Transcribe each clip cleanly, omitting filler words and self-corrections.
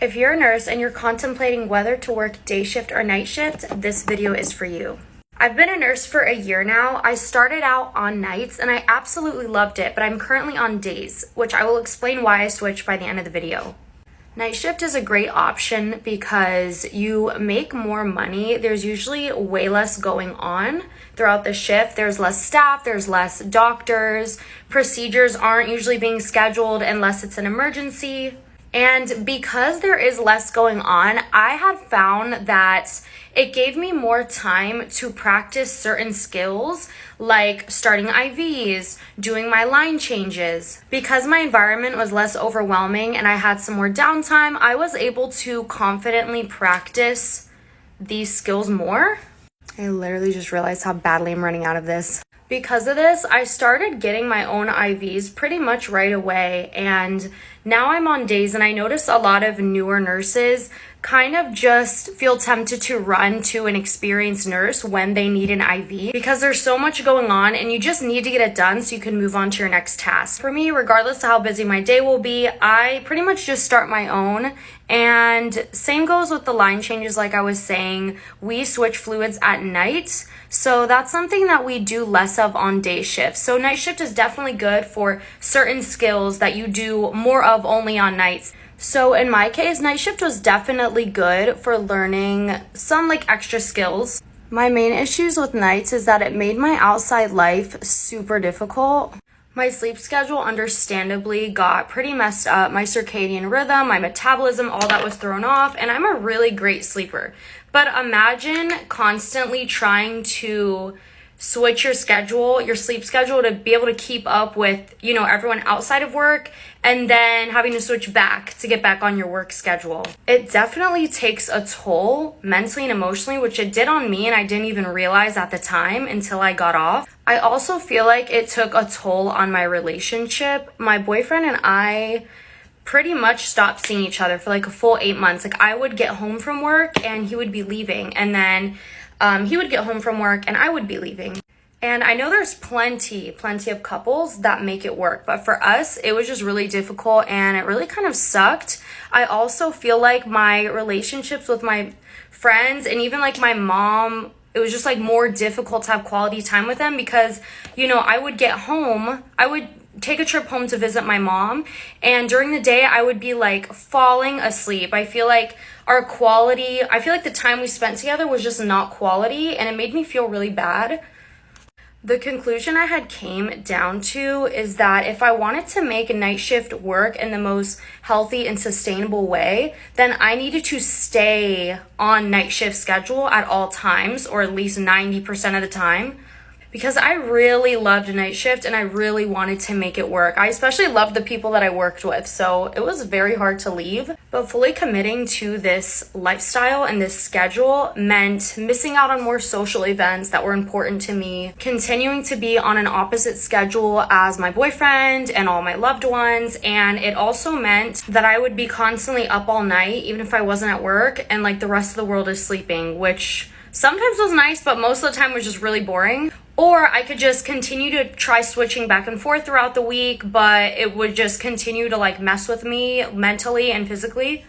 If you're a nurse and you're contemplating whether to work day shift or night shift, this video is for you. I've been a nurse for a year now. I started out on nights and I absolutely loved it, but I'm currently on days, which I will explain why I switched by the end of the video. Night shift is a great option because you make more money. There's usually way less going on throughout the shift. There's less staff, there's less doctors, procedures aren't usually being scheduled unless it's an emergency. And because there is less going on, I have found that it gave me more time to practice certain skills like starting IVs, doing my line changes. Because my environment was less overwhelming and I had some more downtime, I was able to confidently practice these skills more. I literally just realized how badly I'm running out of this. Because of this, I started getting my own IVs pretty much right away, and now I'm on days and I notice a lot of newer nurses kind of just feel tempted to run to an experienced nurse when they need an IV because there's so much going on and you just need to get it done so you can move on to your next task. For me, regardless of how busy my day will be, I pretty much just start my own. And same goes with the line changes. Like I was saying, we switch fluids at night. So that's something that we do less of on day shift. So night shift is definitely good for certain skills that you do more of only on nights. So in my case, night shift was definitely good for learning some like extra skills. My main issues with nights is that it made my outside life super difficult. My sleep schedule understandably got pretty messed up. My circadian rhythm, my metabolism, all that was thrown off, and I'm a really great sleeper. But imagine constantly trying to switch your schedule, your sleep schedule, to be able to keep up with, everyone outside of work, and then having to switch back to get back on your work schedule. It definitely takes a toll mentally and emotionally, which it did on me, and I didn't even realize at the time until I got off. I also feel like it took a toll on my relationship. My boyfriend and I pretty much stopped seeing each other for like a full 8 months. Like I would get home from work and he would be leaving, and then he would get home from work and I would be leaving. And I know there's plenty of couples that make it work, but for us, it was just really difficult and it really kind of sucked. I also feel like my relationships with my friends and even like my mom, it was just like more difficult to have quality time with them because, I would get home, I would take a trip home to visit my mom, and during the day I would be like falling asleep. I feel like the time we spent together was just not quality, and it made me feel really bad. The conclusion I had came down to is that if I wanted to make a night shift work in the most healthy and sustainable way, then I needed to stay on night shift schedule at all times, or at least 90% of the time. Because I really loved night shift and I really wanted to make it work. I especially loved the people that I worked with, so it was very hard to leave. But fully committing to this lifestyle and this schedule meant missing out on more social events that were important to me, continuing to be on an opposite schedule as my boyfriend and all my loved ones, and it also meant that I would be constantly up all night even if I wasn't at work and like the rest of the world is sleeping, which sometimes was nice, but most of the time was just really boring. Or I could just continue to try switching back and forth throughout the week, but it would just continue to like mess with me mentally and physically.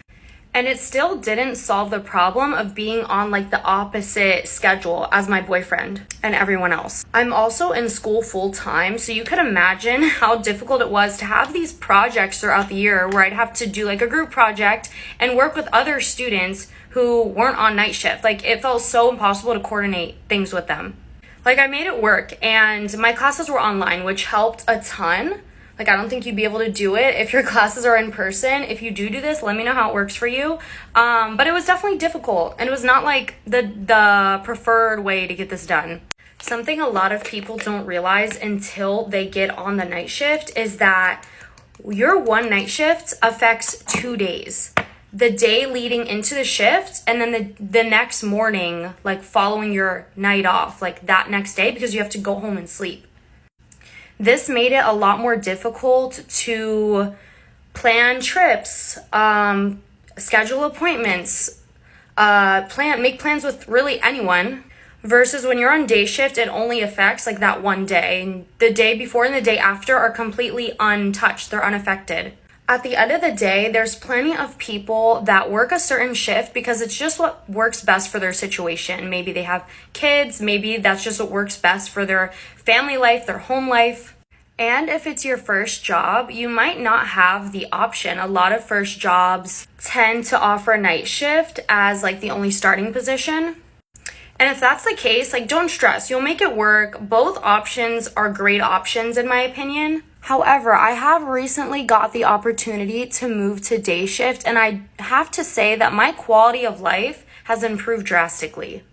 And it still didn't solve the problem of being on like the opposite schedule as my boyfriend and everyone else. I'm also in school full time, so you could imagine how difficult it was to have these projects throughout the year where I'd have to do like a group project and work with other students who weren't on night shift. Like it felt so impossible to coordinate things with them. Like I made it work, and my classes were online, which helped a ton. Like I don't think you'd be able to do it if your classes are in person. If you do this, let me know how it works for you. But it was definitely difficult, and it was not like the preferred way to get this done. Something a lot of people don't realize until they get on the night shift is that your one night shift affects 2 days. The day leading into the shift, and then the next morning, like following your night off, like that next day, because you have to go home and sleep. This made it a lot more difficult to plan trips, schedule appointments, make plans with really anyone, versus when you're on day shift, it only affects like that one day. And the day before and the day after are completely untouched. They're unaffected. At the end of the day, there's plenty of people that work a certain shift because it's just what works best for their situation. Maybe they have kids, maybe that's just what works best for their family life, their home life. And if it's your first job, you might not have the option. A lot of first jobs tend to offer night shift as like the only starting position. And if that's the case, like, don't stress, you'll make it work. Both options are great options in my opinion. However, I have recently got the opportunity to move to day shift, and I have to say that my quality of life has improved drastically.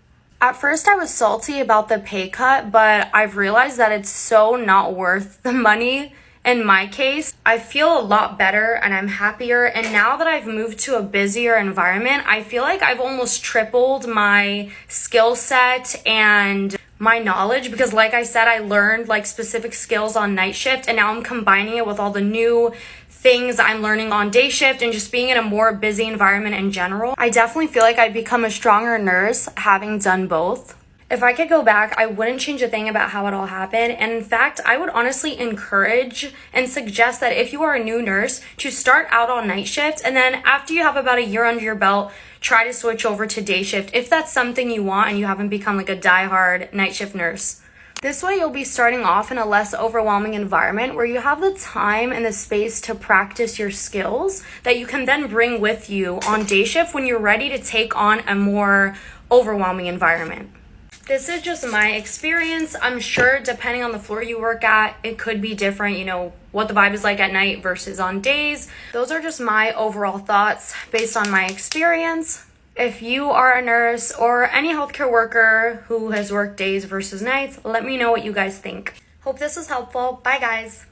At first, I was salty about the pay cut, but I've realized that it's so not worth the money. In my case, I feel a lot better and I'm happier. And now that I've moved to a busier environment, I feel like I've almost tripled my skill set and my knowledge, because like I said, I learned like specific skills on night shift, and now I'm combining it with all the new things I'm learning on day shift and just being in a more busy environment in general. I definitely feel like I've become a stronger nurse having done both. If I could go back, I wouldn't change a thing about how it all happened. And in fact, I would honestly encourage and suggest that if you are a new nurse, to start out on night shift, and then after you have about a year under your belt, try to switch over to day shift if that's something you want and you haven't become like a diehard night shift nurse. This way you'll be starting off in a less overwhelming environment where you have the time and the space to practice your skills that you can then bring with you on day shift when you're ready to take on a more overwhelming environment. This is just my experience. I'm sure depending on the floor you work at, it could be different, you know, what the vibe is like at night versus on days. Those are just my overall thoughts based on my experience. If you are a nurse or any healthcare worker who has worked days versus nights, let me know what you guys think. Hope this was helpful. Bye guys.